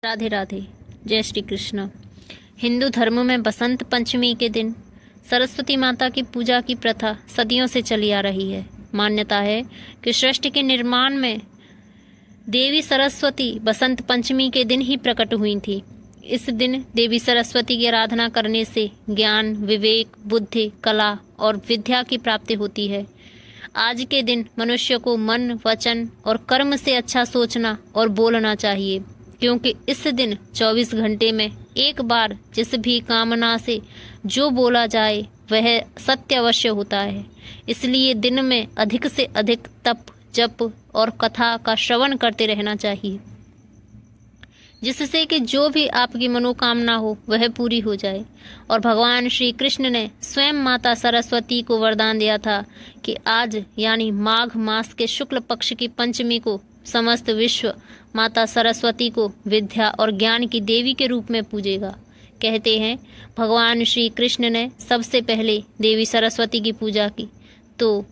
राधे राधे। जय श्री कृष्ण। हिंदू धर्म में बसंत पंचमी के दिन सरस्वती माता की पूजा की प्रथा सदियों से चली आ रही है। मान्यता है कि सृष्टि के निर्माण में देवी सरस्वती बसंत पंचमी के दिन ही प्रकट हुई थी। इस दिन देवी सरस्वती की आराधना करने से ज्ञान, विवेक, बुद्धि, कला और विद्या की प्राप्ति होती है। आज के दिन मनुष्य को मन, वचन और कर्म से अच्छा सोचना और बोलना चाहिए, क्योंकि इस दिन 24 घंटे में एक बार जिस भी कामना से जो बोला जाए वह सत्य अवश्य होता है। इसलिए दिन में अधिक से अधिक तप, जप और कथा का श्रवण करते रहना चाहिए, जिससे कि जो भी आपकी मनोकामना हो वह पूरी हो जाए। और भगवान श्री कृष्ण ने स्वयं माता सरस्वती को वरदान दिया था कि आज यानी माघ मास के शुक्ल पक्ष की पंचमी को समस्त विश्व माता सरस्वती को विद्या और ज्ञान की देवी के रूप में पूजेगा। कहते हैं भगवान श्री कृष्ण ने सबसे पहले देवी सरस्वती की पूजा की, तो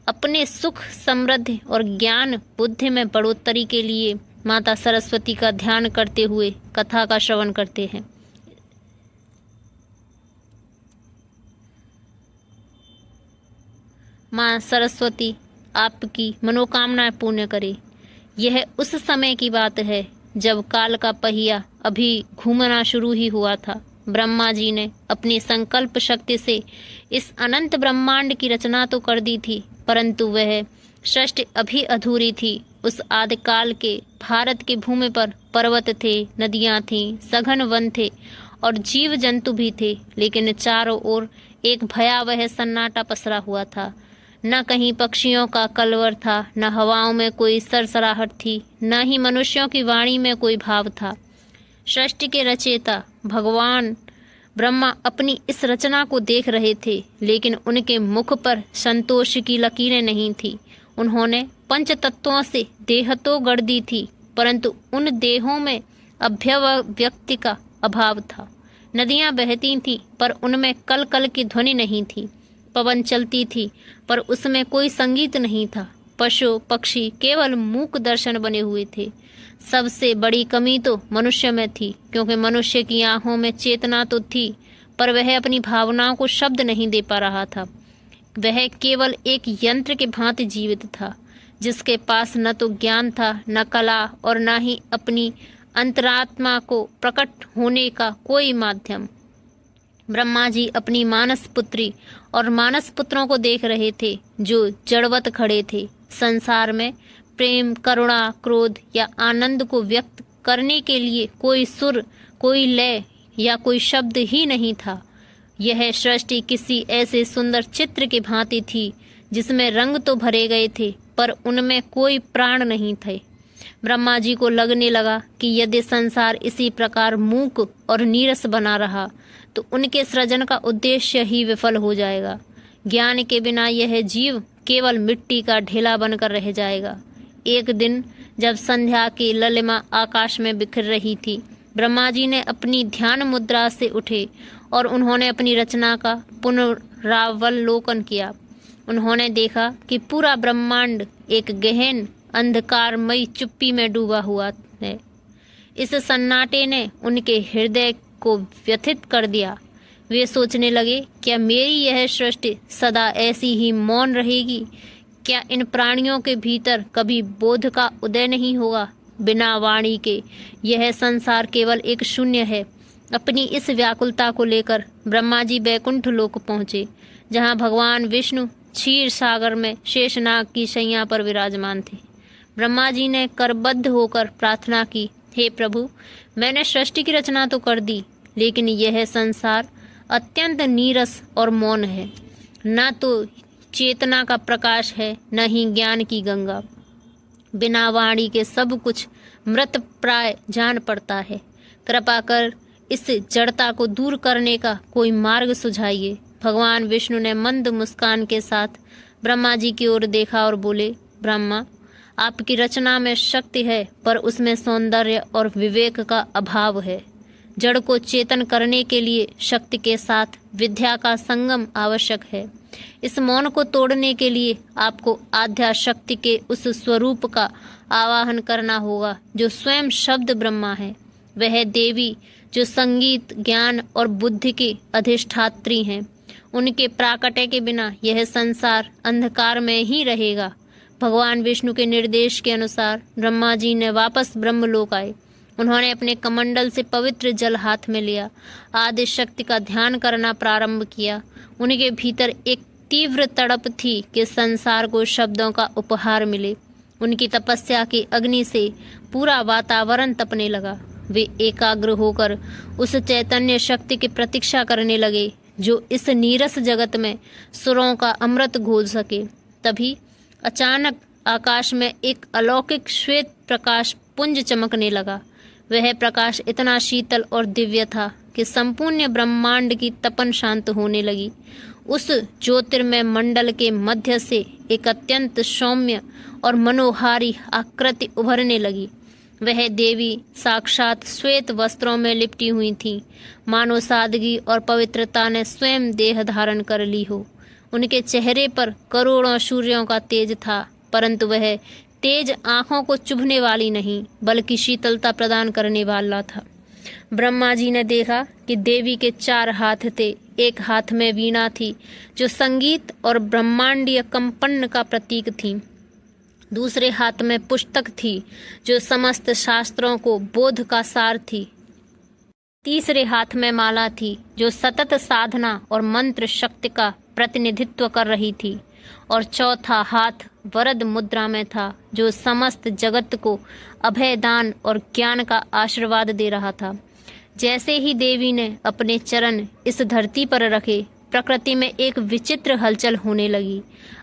अपने सुख, समृद्धि और ज्ञान बुद्धि में बढ़ोतरी के लिए माता सरस्वती का ध्यान करते हुए कथा का श्रवण करते हैं। माँ सरस्वती आपकी मनोकामनाएं पूर्ण करे। यह उस समय की बात है जब काल का पहिया अभी घूमना शुरू ही हुआ था। ब्रह्मा जी ने अपनी संकल्प शक्ति से इस अनंत ब्रह्मांड की रचना तो कर दी थी, परंतु वह सृष्टि अभी अधूरी थी। उस आदिकाल के भारत की भूमि पर पर्वत थे, नदियां थीं, सघन वन थे और जीव जंतु भी थे, लेकिन चारों ओर एक भयावह सन्नाटा पसरा हुआ था। न कहीं पक्षियों का कलवर था, न हवाओं में कोई सरसराहट थी, न ही मनुष्यों की वाणी में कोई भाव था। सृष्टि के रचयिता भगवान ब्रह्मा अपनी इस रचना को देख रहे थे, लेकिन उनके मुख पर संतोष की लकीरें नहीं थी। उन्होंने पंच तत्वों से देह तो गढ़ दी थी, परंतु उन देहों में अभ्यव्यक्ति का अभाव था। नदियां बहती थीं, पर उनमें कल कल की ध्वनि नहीं थी। पवन चलती थी, पर उसमें कोई संगीत नहीं था। पशु पक्षी केवल मूक दर्शन बने हुए थे। सबसे बड़ी कमी तो मनुष्य में थी, क्योंकि मनुष्य की आंखों में चेतना तो थी, पर वह अपनी भावनाओं को शब्द नहीं दे पा रहा था। वह केवल एक यंत्र के भांति जीवित था, जिसके पास न तो ज्ञान था, न कला और न ही अपनी अंतरात्मा को प्रकट होने का कोई माध्यम। ब्रह्मा जी अपनी मानस पुत्री और मानस पुत्रों को देख रहे थे, जो जड़वत खड़े थे। संसार में प्रेम, करुणा, क्रोध या आनंद को व्यक्त करने के लिए कोई सुर, कोई लय या कोई शब्द ही नहीं था। यह सृष्टि किसी ऐसे सुंदर चित्र की भांति थी जिसमें रंग तो भरे गए थे, पर उनमें कोई प्राण नहीं थे। ब्रह्मा जी को लगने लगा कि यदि संसार इसी प्रकार मूक और नीरस बना रहा तो उनके सृजन का उद्देश्य ही विफल हो जाएगा। ज्ञान के बिना यह जीव केवल मिट्टी का ढेला बनकर रह जाएगा। एक दिन जब संध्या की ललिमा आकाश में बिखर रही थी, ब्रह्मा जी ने अपनी ध्यान मुद्रा से उठे और उन्होंने अपनी रचना का पुनरावलोकन किया। उन्होंने देखा कि पूरा ब्रह्मांड एक गहन अंधकारमयी चुप्पी में डूबा हुआ है। इस सन्नाटे ने उनके हृदय को व्यथित कर दिया। वे सोचने लगे, क्या मेरी यह सृष्टि सदा ऐसी ही मौन रहेगी? क्या इन प्राणियों के भीतर कभी बोध का उदय नहीं होगा? बिना वाणी के यह संसार केवल एक शून्य है। अपनी इस व्याकुलता को लेकर ब्रह्मा जी बैकुंठ लोक पहुँचे, जहाँ भगवान विष्णु क्षीर सागर में शेषनाग की शैया पर विराजमान थे। ब्रह्मा जी ने करबद्ध होकर प्रार्थना की, हे प्रभु, मैंने सृष्टि की रचना तो कर दी, लेकिन यह संसार अत्यंत नीरस और मौन है। न तो चेतना का प्रकाश है, न ही ज्ञान की गंगा। बिना वाणी के सब कुछ मृत प्राय जान पड़ता है। कृपा कर इस जड़ता को दूर करने का कोई मार्ग सुझाइए। भगवान विष्णु ने मंद मुस्कान के साथ ब्रह्मा जी की ओर देखा और बोले, ब्रह्मा, आपकी रचना में शक्ति है, पर उसमें सौंदर्य और विवेक का अभाव है। जड़ को चेतन करने के लिए शक्ति के साथ विद्या का संगम आवश्यक है। इस मौन को तोड़ने के लिए आपको आद्या शक्ति के उस स्वरूप का आवाहन करना होगा जो स्वयं शब्द ब्रह्मा है। वह देवी जो संगीत, ज्ञान और बुद्धि की अधिष्ठात्री हैं। उनके प्राकट्य के बिना यह संसार अंधकार में ही रहेगा। भगवान विष्णु के निर्देश के अनुसार ब्रह्मा जी ने वापस ब्रह्मलोक आए। उन्होंने अपने कमंडल से पवित्र जल हाथ में लिया, आदि शक्ति का ध्यान करना प्रारंभ किया। उनके भीतर एक तीव्र तड़प थी कि संसार को शब्दों का उपहार मिले। उनकी तपस्या की अग्नि से पूरा वातावरण तपने लगा। वे एकाग्र होकर उस चैतन्य शक्ति की प्रतीक्षा करने लगे जो इस नीरस जगत में सुरों का अमृत घोल सके। तभी अचानक आकाश में एक अलौकिक श्वेत प्रकाश पुंज चमकने लगा। वह प्रकाश इतना शीतल और दिव्य था कि संपूर्ण ब्रह्मांड की तपन शांत होने लगी। उस ज्योतिर्मय मंडल के मध्य से एक अत्यंत सौम्य और मनोहारी आकृति उभरने लगी। वह देवी साक्षात श्वेत वस्त्रों में लिपटी हुई थी, मानो सादगी और पवित्रता ने स्वयं देह धारण कर ली हो। उनके चेहरे पर करोड़ों सूर्यों का तेज था, परंतु वह तेज आंखों को चुभने वाली नहीं, बल्कि शीतलता प्रदान करने वाला था। ब्रह्मा जी ने देखा कि देवी के 4 हाथ थे। एक हाथ में वीणा थी जो संगीत और ब्रह्मांडीय कंपन का प्रतीक थी। दूसरे हाथ में पुस्तक थी जो समस्त शास्त्रों को बोध का सार थी। तीसरे हाथ में माला थी जो सतत साधना और मंत्र शक्ति का प्रतिनिधित्व कर रही थी। और चौथा हाथ वरद मुद्रा में था जो समस्त जगत को अभय दान और ज्ञान का आशीर्वाद दे रहा था। जैसे ही देवी ने अपने चरण इस धरती पर रखे, प्रकृति में एक विचित्र हलचल होने लगी।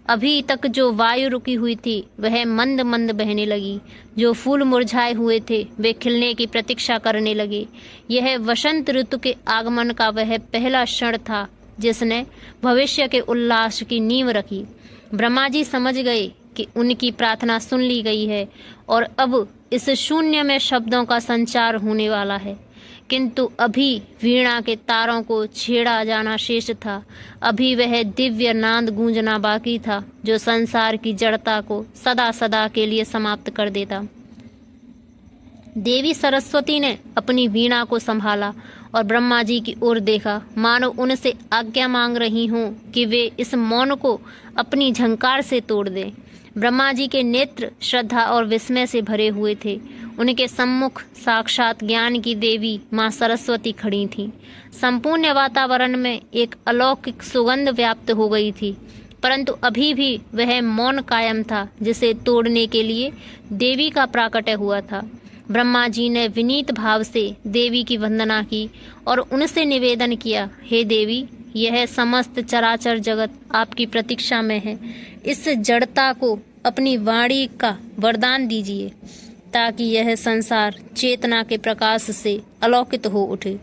अभी तक जो वायु रुकी हुई थी वह मंद मंद बहने लगी। जो फूल मुरझाए हुए थे वे खिलने की प्रतीक्षा करने लगे। यह वसंत ऋतु के आगमन का वह पहला क्षण था जिसने भविष्य के उल्लास की नींव रखी। ब्रह्मा जी समझ गए कि उनकी प्रार्थना सुन ली गई है और अब इस शून्य में शब्दों का संचार होने वाला है। किंतु अभी वीणा के तारों को छेड़ा जाना शेष था। अभी वह दिव्य नाद गूंजना बाकी था जो संसार की जड़ता को सदा सदा के लिए समाप्त कर देता। देवी सरस्वती ने अपनी वीणा को संभाला और ब्रह्मा जी की ओर देखा, मानो उनसे आज्ञा मांग रही हों कि वे इस मौन को अपनी झंकार से तोड़ दें। ब्रह्मा जी के नेत्र श्रद्धा और विस्मय से भरे हुए थे। उनके सम्मुख साक्षात ज्ञान की देवी माँ सरस्वती खड़ी थीं। संपूर्ण वातावरण में एक अलौकिक सुगंध व्याप्त हो गई थी, परंतु अभी भी वह मौन कायम था जिसे तोड़ने के लिए देवी का प्राकट्य हुआ था। ब्रह्मा जी ने विनीत भाव से देवी की वंदना की और उनसे निवेदन किया, हे देवी, यह समस्त चराचर जगत आपकी प्रतीक्षा में है। इस जड़ता को अपनी वाणी का वरदान दीजिए ताकि यह संसार चेतना के प्रकाश से अलौकित हो उठे।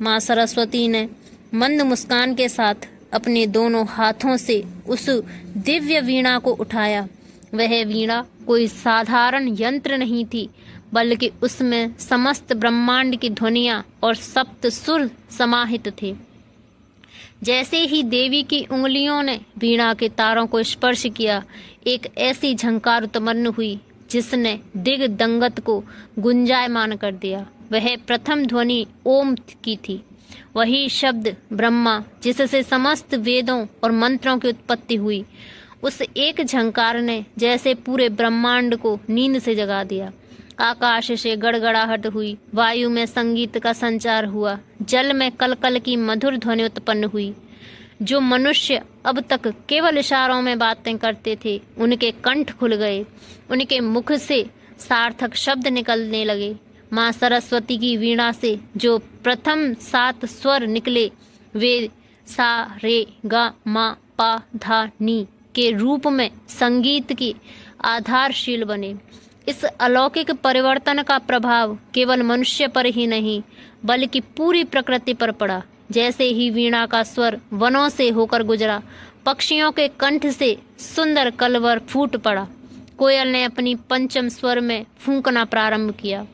माँ सरस्वती ने मंद मुस्कान के साथ अपने दोनों हाथों से उस दिव्य वीणा को उठाया। वह वीणा कोई साधारण यंत्र नहीं थी, बल्कि उसमें समस्त ब्रह्मांड की ध्वनियाँ और सप्त सुर समाहित थे। जैसे ही देवी की उंगलियों ने वीणा के तारों को स्पर्श किया, एक ऐसी झंकार उत्पन्न हुई जिसने दिग्दंगत को गुंजायमान कर दिया। वह प्रथम ध्वनि ओम की थी, वही शब्द ब्रह्मा जिससे समस्त वेदों और मंत्रों की उत्पत्ति हुई। उस एक झंकार ने जैसे पूरे ब्रह्मांड को नींद से जगा दिया। आकाश से गड़गड़ाहट हुई, वायु में संगीत का संचार हुआ, जल में कलकल की मधुर ध्वनि उत्पन्न हुई। जो मनुष्य अब तक केवल इशारों में बातें करते थे, उनके कंठ खुल गए, उनके मुख से सार्थक शब्द निकलने लगे। माँ सरस्वती की वीणा से जो प्रथम 7 स्वर निकले वे सा रे गा मा पा धा नी के रूप में संगीत की आधारशील बने। इस अलौकिक परिवर्तन का प्रभाव केवल मनुष्य पर ही नहीं बल्कि पूरी प्रकृति पर पड़ा। जैसे ही वीणा का स्वर वनों से होकर गुजरा, पक्षियों के कंठ से सुंदर कलवर फूट पड़ा। कोयल ने अपनी पंचम स्वर में फूंकना प्रारंभ किया।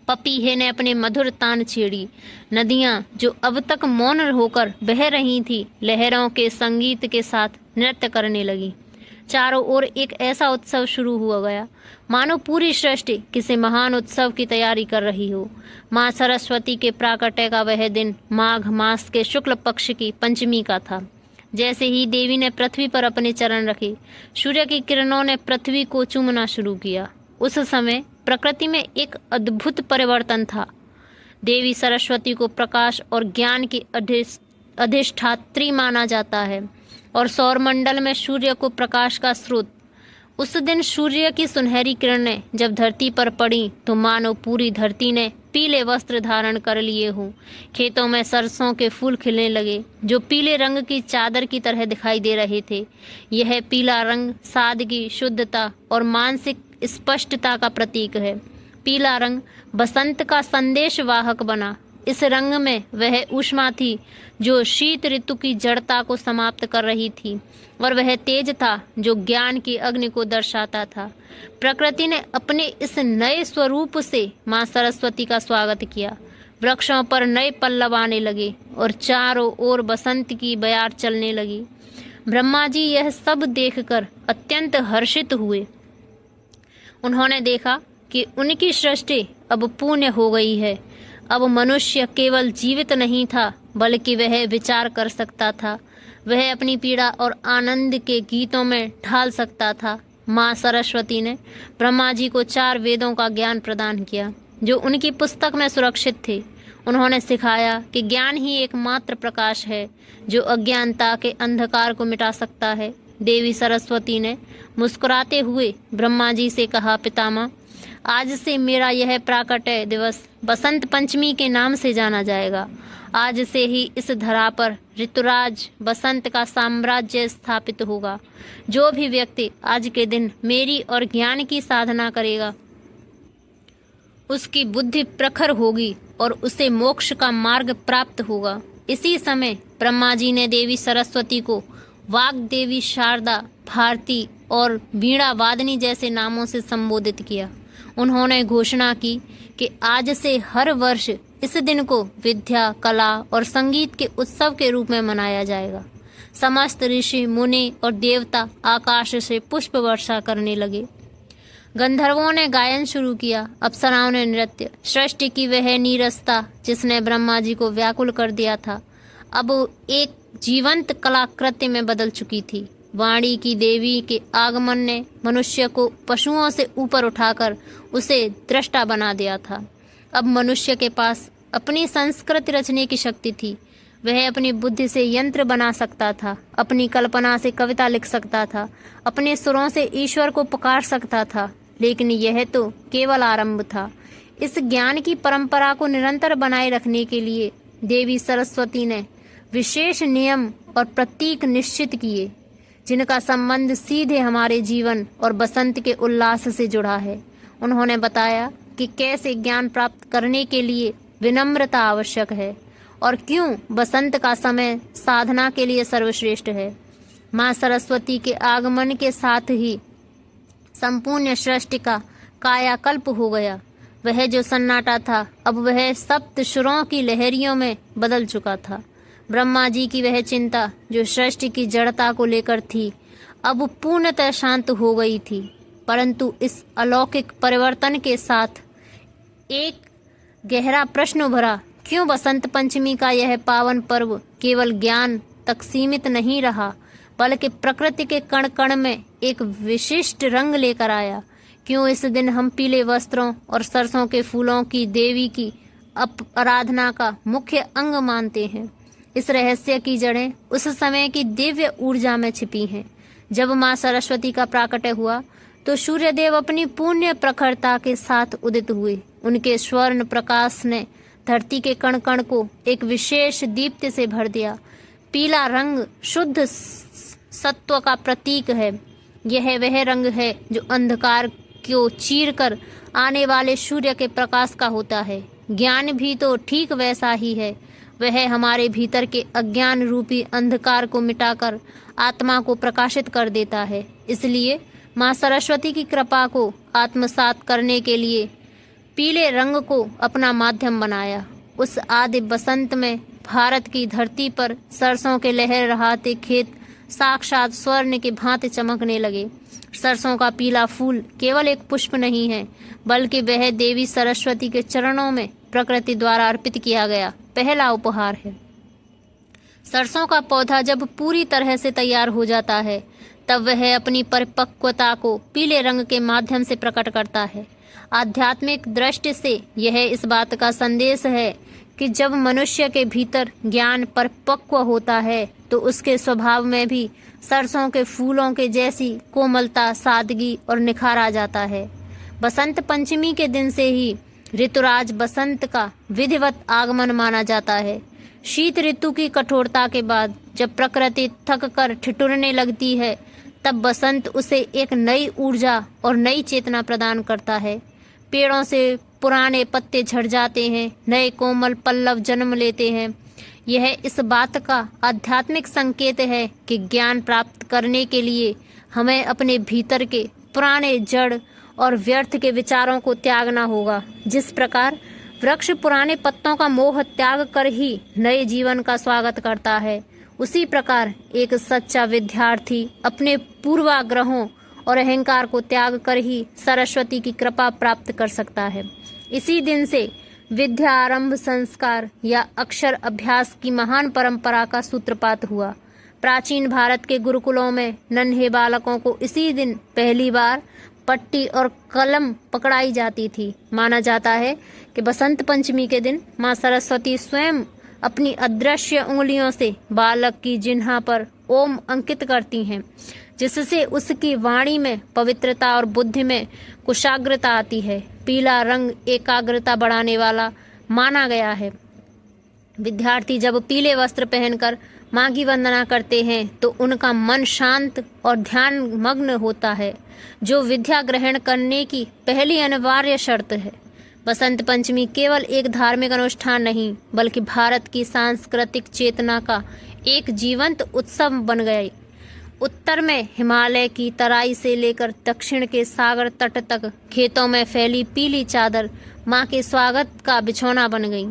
पपीहे ने अपने मधुर तान छेड़ी। नदियां जो अब तक मौन होकर बह रही थी, लहरों के संगीत के साथ नृत्य करने लगी। चारों ओर एक ऐसा उत्सव शुरू हुआ गया मानो पूरी सृष्टि किसी महान उत्सव की तैयारी कर रही हो। माँ सरस्वती के प्राकट्य का वह दिन माघ मास के शुक्ल पक्ष की पंचमी का था। जैसे ही देवी ने पृथ्वी पर अपने चरण रखे, सूर्य की किरणों ने पृथ्वी को चूमना शुरू किया। उस समय प्रकृति में एक अद्भुत परिवर्तन था। देवी सरस्वती को प्रकाश और ज्ञान की अधिष्ठात्री माना जाता है और सौरमंडल में सूर्य को प्रकाश का स्रोत। उस दिन सूर्य की सुनहरी किरणें जब धरती पर पड़ी तो मानो पूरी धरती ने पीले वस्त्र धारण कर लिए हों। खेतों में सरसों के फूल खिलने लगे जो पीले रंग की चादर की तरह दिखाई दे रहे थे। यह पीला रंग सादगी, शुद्धता और मानसिक स्पष्टता का प्रतीक है। पीला रंग बसंत का संदेश वाहक बना। इस रंग में वह ऊष्मा थी जो शीत ऋतु की जड़ता को समाप्त कर रही थी और वह तेज था जो ज्ञान की अग्नि को दर्शाता था। प्रकृति ने अपने इस नए स्वरूप से माँ सरस्वती का स्वागत किया। वृक्षों पर नए पल्लव आने लगे और चारों ओर बसंत की बयार चलने लगी। ब्रह्मा जी यह सब देखकर अत्यंत हर्षित हुए। उन्होंने देखा कि उनकी सृष्टि अब पूर्ण हो गई है। अब मनुष्य केवल जीवित नहीं था बल्कि वह विचार कर सकता था। वह अपनी पीड़ा और आनंद के गीतों में ढाल सकता था। माँ सरस्वती ने ब्रह्मा जी को 4 वेदों का ज्ञान प्रदान किया जो उनकी पुस्तक में सुरक्षित थे। उन्होंने सिखाया कि ज्ञान ही एकमात्र प्रकाश है जो अज्ञानता के अंधकार को मिटा सकता है। देवी सरस्वती ने मुस्कुराते हुए ब्रह्मा जी से कहा, पितामह, आज से मेरा यह प्राकट्य दिवस बसंत पंचमी के नाम से जाना जाएगा। आज से ही इस धरा पर ऋतुराज बसंत का साम्राज्य स्थापित होगा। जो भी व्यक्ति आज के दिन मेरी और ज्ञान की साधना करेगा उसकी बुद्धि प्रखर होगी और उसे मोक्ष का मार्ग प्राप्त होगा। इसी समय ब्रह्मा जी ने देवी सरस्वती को वाग देवी, शारदा, भारती और वीणा वादनी जैसे नामों से संबोधित किया। उन्होंने घोषणा की कि आज से हर वर्ष इस दिन को विद्या, कला और संगीत के उत्सव के रूप में मनाया जाएगा। समस्त ऋषि, मुनि और देवता आकाश से पुष्प वर्षा करने लगे। गंधर्वों ने गायन शुरू किया, अप्सराओं ने नृत्य। सृष्टि की वह नीरसता जिसने ब्रह्मा जी को व्याकुल कर दिया था अब एक जीवंत कलाकृति में बदल चुकी थी। वाणी की देवी के आगमन ने मनुष्य को पशुओं से ऊपर उठाकर उसे दृष्टा बना दिया था। अब मनुष्य के पास अपनी संस्कृति रचने की शक्ति थी। वह अपनी बुद्धि से यंत्र बना सकता था, अपनी कल्पना से कविता लिख सकता था, अपने सुरों से ईश्वर को पुकार सकता था। लेकिन यह तो केवल आरंभ था। इस ज्ञान की परंपरा को निरंतर बनाए रखने के लिए देवी सरस्वती ने विशेष नियम और प्रतीक निश्चित किए जिनका संबंध सीधे हमारे जीवन और बसंत के उल्लास से जुड़ा है। उन्होंने बताया कि कैसे ज्ञान प्राप्त करने के लिए विनम्रता आवश्यक है और क्यों बसंत का समय साधना के लिए सर्वश्रेष्ठ है। माँ सरस्वती के आगमन के साथ ही संपूर्ण सृष्टि का कायाकल्प हो गया। वह जो सन्नाटा था अब वह सप्त सुरों की लहरियों में बदल चुका था। ब्रह्मा जी की वह चिंता जो सृष्टि की जड़ता को लेकर थी अब पूर्णतः शांत हो गई थी। परंतु इस अलौकिक परिवर्तन के साथ एक गहरा प्रश्न उभरा, क्यों बसंत पंचमी का यह पावन पर्व केवल ज्ञान तक सीमित नहीं रहा बल्कि प्रकृति के कण कण में एक विशिष्ट रंग लेकर आया। क्यों इस दिन हम पीले वस्त्रों और सरसों के फूलों की देवी की आराधना का मुख्य अंग मानते हैं। इस रहस्य की जड़ें उस समय की दिव्य ऊर्जा में छिपी हैं। जब माँ सरस्वती का प्राकट्य हुआ तो सूर्यदेव अपनी पुण्य प्रखरता के साथ उदित हुए। उनके स्वर्ण प्रकाश ने धरती के कण कण को एक विशेष दीप्ति से भर दिया। पीला रंग शुद्ध सत्व का प्रतीक है। यह वह रंग है जो अंधकार को चीरकर आने वाले सूर्य के प्रकाश का होता है। ज्ञान भी तो ठीक वैसा ही है। वह हमारे भीतर के अज्ञान रूपी अंधकार को मिटाकर आत्मा को प्रकाशित कर देता है। इसलिए माँ सरस्वती की कृपा को आत्मसात करने के लिए पीले रंग को अपना माध्यम बनाया। उस आदि बसंत में भारत की धरती पर सरसों के लहर रहाते खेत साक्षात स्वर्ण के भांति चमकने लगे। सरसों का पीला फूल केवल एक पुष्प नहीं है, बल्कि वह देवी सरस्वती के चरणों में प्रकृति द्वारा अर्पित किया गया पहला उपहार है। सरसों का पौधा जब पूरी तरह से तैयार हो जाता है, तब वह अपनी परिपक्वता को पीले रंग के माध्यम से प्रकट करता है। आध्यात्मिक दृष्टि से यह इस बात का संदेश है कि जब मनुष्य के भीतर ज्ञान परिपक्व होता है, तो उसके स्वभाव में भी सरसों के फूलों के जैसी कोमलता, सादगी और निखार आ जाता है। बसंत पंचमी के दिन से ही ऋतुराज बसंत का विधिवत आगमन माना जाता है। शीत ऋतु की कठोरता के बाद जब प्रकृति थक कर ठिठुरने लगती है, तब बसंत उसे एक नई ऊर्जा और नई चेतना प्रदान करता है। पेड़ों से पुराने पत्ते झड़ जाते हैं, नए कोमल पल्लव जन्म लेते हैं। यह इस बात का आध्यात्मिक संकेत है कि ज्ञान प्राप्त करने के लिए हमें अपने भीतर के पुराने जड़ और व्यर्थ के विचारों को त्यागना होगा। जिस प्रकार वृक्ष पुराने पत्तों का मोह त्याग कर ही नए जीवन का स्वागत करता है, उसी प्रकार एक सच्चा विद्यार्थी अपने पूर्वाग्रहों और अहंकार को त्याग कर ही सरस्वती की कृपा प्राप्त कर सकता है। इसी दिन से विद्या आरंभ संस्कार या अक्षर अभ्यास की महान परंपरा का सूत्रपात हुआ। प्राचीन भारत के गुरुकुलों में नन्हे बालकों को इसी दिन पहली बार पट्टी और कलम पकड़ाई जाती थी। माना जाता है कि बसंत पंचमी के दिन माँ सरस्वती स्वयं अपनी अदृश्य उंगलियों से बालक की जिह्वा पर ओम अंकित करती हैं, जिससे उसकी वाणी में पवित्रता और बुद्धि में कुशाग्रता आती है। पीला रंग एकाग्रता बढ़ाने वाला माना गया है। विद्यार्थी जब पीले वस्त्र पहनकर माँ की वंदना करते हैं, तो उनका मन शांत और ध्यान मग्न होता है, जो विद्या ग्रहण करने की पहली अनिवार्य शर्त है। बसंत पंचमी केवल एक धार्मिक अनुष्ठान नहीं, बल्कि भारत की सांस्कृतिक चेतना का एक जीवंत उत्सव बन गई। उत्तर में हिमालय की तराई से लेकर दक्षिण के सागर तट तक खेतों में फैली पीली चादर माँ के स्वागत का बिछौना बन गई।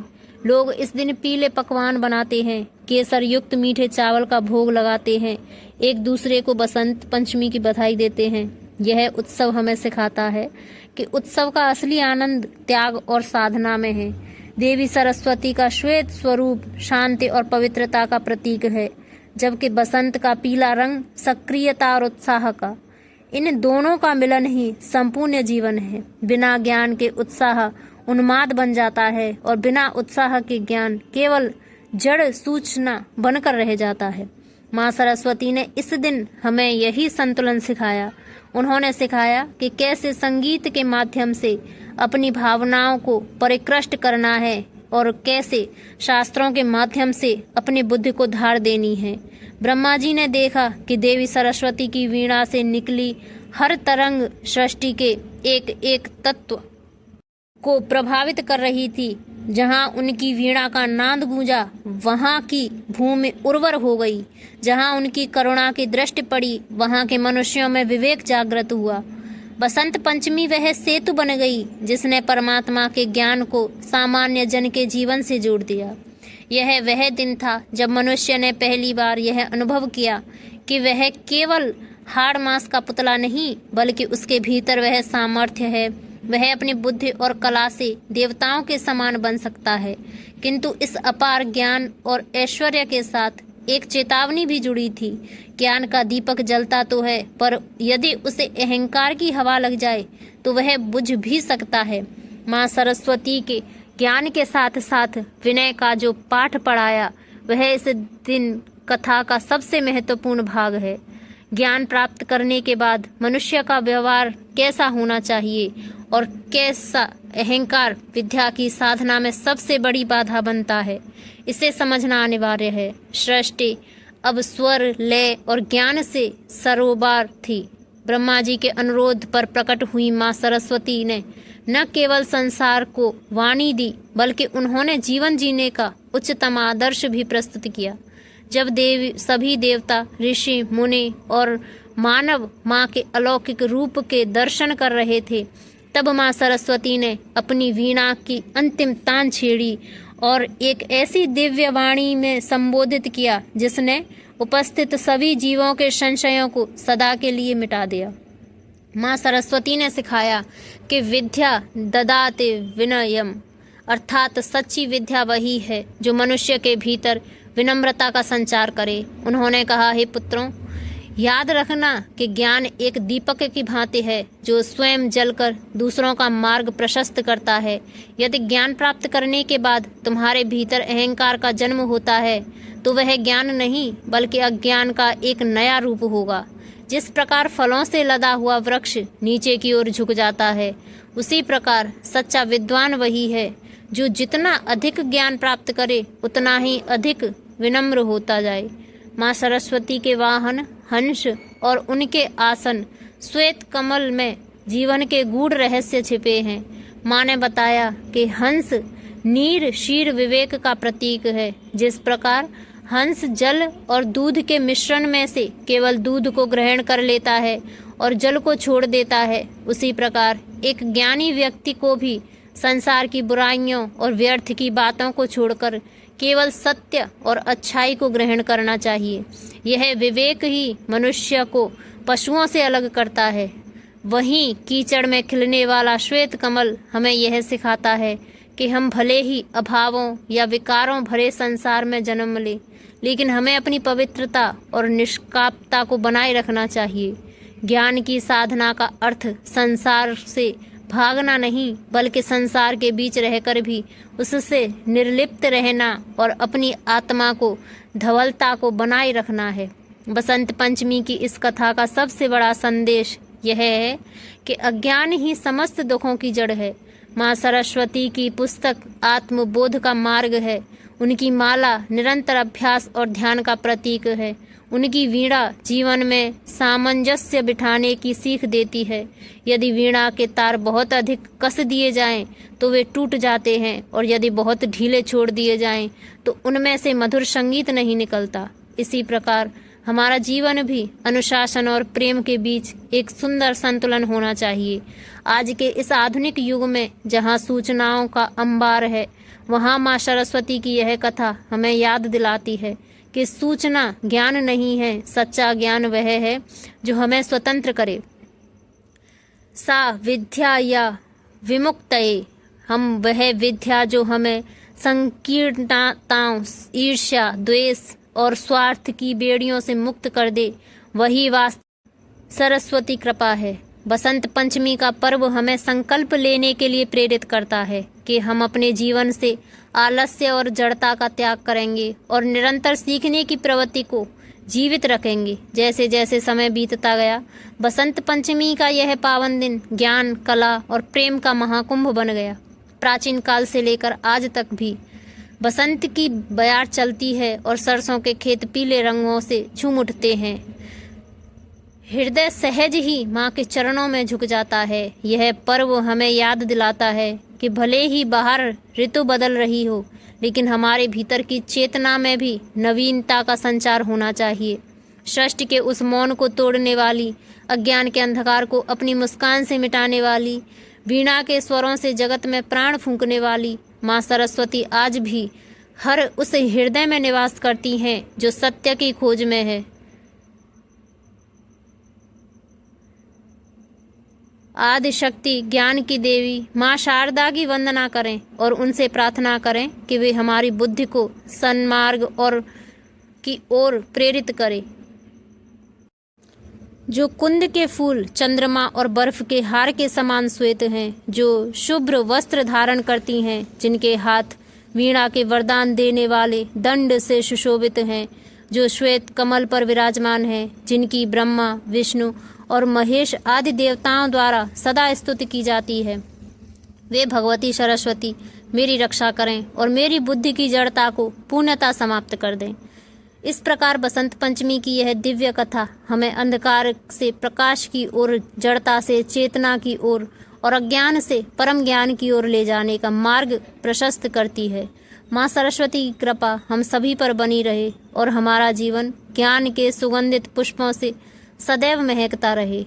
लोग इस दिन पीले पकवान बनाते हैं, केसर युक्त मीठे चावल का भोग लगाते हैं, एक दूसरे को बसंत पंचमी की बधाई देते हैं। यह उत्सव हमें सिखाता है कि उत्सव का असली आनंद त्याग और साधना में है। देवी सरस्वती का श्वेत स्वरूप शांति और पवित्रता का प्रतीक है, जबकि बसंत का पीला रंग सक्रियता और उत्साह का। इन दोनों का मिलन ही संपूर्ण जीवन है। बिना ज्ञान के उत्साह उन्माद बन जाता है, और बिना उत्साह के ज्ञान केवल जड़ सूचना बनकर रह जाता है। माँ सरस्वती ने इस दिन हमें यही संतुलन सिखाया। उन्होंने सिखाया कि कैसे संगीत के माध्यम से अपनी भावनाओं को परिकृष्ट करना है, और कैसे शास्त्रों के माध्यम से अपनी बुद्धि को धार देनी है। ब्रह्मा जी ने देखा कि देवी सरस्वती की वीणा से निकली हर तरंग सृष्टि के एक एक तत्व को प्रभावित कर रही थी। जहाँ उनकी वीणा का नाद गूंजा, वहाँ की भूमि उर्वर हो गई। जहाँ उनकी करुणा की दृष्टि पड़ी, वहाँ के मनुष्यों में विवेक जागृत हुआ। बसंत पंचमी वह सेतु बन गई जिसने परमात्मा के ज्ञान को सामान्य जन के जीवन से जोड़ दिया। यह वह दिन था जब मनुष्य ने पहली बार यह अनुभव किया कि वह केवल हाड़ मांस का पुतला नहीं, बल्कि उसके भीतर वह सामर्थ्य है। वह अपनी बुद्धि और कला से देवताओं के समान बन सकता है। किंतु इस अपार ज्ञान और ऐश्वर्य के साथ एक चेतावनी भी जुड़ी थी। ज्ञान का दीपक जलता तो है, पर यदि उसे अहंकार की हवा लग जाए तो वह बुझ भी सकता है। माँ सरस्वती के ज्ञान के साथ साथ विनय का जो पाठ पढ़ाया, वह इस दिन कथा का सबसे महत्वपूर्ण भाग है। ज्ञान प्राप्त करने के बाद मनुष्य का व्यवहार कैसा होना चाहिए और कैसा अहंकार विद्या की साधना में सबसे बड़ी बाधा बनता है, इसे समझना अनिवार्य है। सृष्टि अब स्वर, लय और ज्ञान से सरोबार थी। ब्रह्मा जी के अनुरोध पर प्रकट हुई माँ सरस्वती ने न केवल संसार को वाणी दी, बल्कि उन्होंने जीवन जीने का उच्चतम आदर्श भी प्रस्तुत किया। जब सभी देवता, ऋषि, मुनि और मानव माँ के अलौकिक रूप के दर्शन कर रहे थे, तब माँ सरस्वती ने अपनी वीणा की अंतिम तान छेड़ी और एक ऐसी दिव्य वाणी में संबोधित किया जिसने उपस्थित सभी जीवों के संशयों को सदा के लिए मिटा दिया। माँ सरस्वती ने सिखाया कि विद्या ददाते विनयम, अर्थात सच्ची विद्या वही है जो मनुष्य के भीतर विनम्रता का संचार करे। उन्होंने कहा, हे पुत्रों, याद रखना कि ज्ञान एक दीपक की भांति है जो स्वयं जलकर दूसरों का मार्ग प्रशस्त करता है। यदि ज्ञान प्राप्त करने के बाद तुम्हारे भीतर अहंकार का जन्म होता है तो वह ज्ञान नहीं बल्कि अज्ञान का एक नया रूप होगा। जिस प्रकार फलों से लदा हुआ वृक्ष नीचे की ओर झुक जाता है, उसी प्रकार सच्चा विद्वान वही है जो जितना अधिक ज्ञान प्राप्त करे उतना ही अधिक विनम्र होता जाए। माँ सरस्वती के वाहन हंस और उनके आसन श्वेत कमल में जीवन के गूढ़ रहस्य छिपे हैं। माँ ने बताया कि हंस नीर शीर विवेक का प्रतीक है। जिस प्रकार हंस जल और दूध के मिश्रण में से केवल दूध को ग्रहण कर लेता है और जल को छोड़ देता है, उसी प्रकार एक ज्ञानी व्यक्ति को भी संसार की बुराइयों और व्यर्थ की बातों को छोड़कर केवल सत्य और अच्छाई को ग्रहण करना चाहिए। यह विवेक ही मनुष्य को पशुओं से अलग करता है। वहीं कीचड़ में खिलने वाला श्वेत कमल हमें यह सिखाता है कि हम भले ही अभावों या विकारों भरे संसार में जन्म लें, लेकिन हमें अपनी पवित्रता और निष्कामता को बनाए रखना चाहिए। ज्ञान की साधना का अर्थ संसार से भागना नहीं बल्कि संसार के बीच रहकर भी उससे निर्लिप्त रहना और अपनी आत्मा को धवलता को बनाए रखना है। बसंत पंचमी की इस कथा का सबसे बड़ा संदेश यह है कि अज्ञान ही समस्त दुखों की जड़ है। माँ सरस्वती की पुस्तक आत्मबोध का मार्ग है। उनकी माला निरंतर अभ्यास और ध्यान का प्रतीक है। उनकी वीणा जीवन में सामंजस्य बिठाने की सीख देती है। यदि वीणा के तार बहुत अधिक कस दिए जाएं तो वे टूट जाते हैं और यदि बहुत ढीले छोड़ दिए जाएं तो उनमें से मधुर संगीत नहीं निकलता। इसी प्रकार हमारा जीवन भी अनुशासन और प्रेम के बीच एक सुंदर संतुलन होना चाहिए। आज के इस आधुनिक युग में जहाँ सूचनाओं का अंबार है, वहाँ माँ सरस्वती की यह कथा हमें याद दिलाती है कि सूचना ज्ञान नहीं है, सच्चा ज्ञान वह है जो हमें स्वतंत्र करे। सा विद्या या विमुक्तये, हम वह विद्या जो हमें संकीर्णताओं, ईर्ष्या, द्वेष और स्वार्थ की बेड़ियों से मुक्त कर दे, वही वास्तव सरस्वती कृपा है। बसंत पंचमी का पर्व हमें संकल्प लेने के लिए प्रेरित करता है कि हम अपने जीवन से आलस्य और जड़ता का त्याग करेंगे और निरंतर सीखने की प्रवृत्ति को जीवित रखेंगे। जैसे जैसे समय बीतता गया, बसंत पंचमी का यह पावन दिन ज्ञान, कला और प्रेम का महाकुंभ बन गया। प्राचीन काल से लेकर आज तक भी बसंत की बयार चलती है और सरसों के खेत पीले रंगों से झूम उठते हैं। हृदय सहज ही माँ के चरणों में झुक जाता है। यह पर्व हमें याद दिलाता है कि भले ही बाहर ऋतु बदल रही हो, लेकिन हमारे भीतर की चेतना में भी नवीनता का संचार होना चाहिए। सृष्टि के उस मौन को तोड़ने वाली, अज्ञान के अंधकार को अपनी मुस्कान से मिटाने वाली, वीणा के स्वरों से जगत में प्राण फूंकने वाली माँ सरस्वती आज भी हर उस हृदय में निवास करती हैं जो सत्य की खोज में है। आदि शक्ति, ज्ञान की देवी माँ शारदा की वंदना करें और उनसे प्रार्थना करें कि वे हमारी बुद्धि को सन्मार्ग और की ओर प्रेरित करें। जो कुंद के फूल चंद्रमा और बर्फ के हार के समान श्वेत हैं, जो शुभ्र वस्त्र धारण करती हैं, जिनके हाथ वीणा के वरदान देने वाले दंड से सुशोभित हैं, जो श्वेत कमल पर विराजमान हैं, जिनकी ब्रह्मा, विष्णु और महेश आदि देवताओं द्वारा सदा स्तुति की जाती है, वे भगवती सरस्वती मेरी रक्षा करें और मेरी बुद्धि की जड़ता को पूर्णतः समाप्त कर दें। इस प्रकार बसंत पंचमी की यह दिव्य कथा हमें अंधकार से प्रकाश की ओर, जड़ता से चेतना की ओर और अज्ञान से परम ज्ञान की ओर ले जाने का मार्ग प्रशस्त करती है। माँ सरस्वती की कृपा हम सभी पर बनी रहे और हमारा जीवन ज्ञान के सुगंधित पुष्पों से सदैव महकता रहे।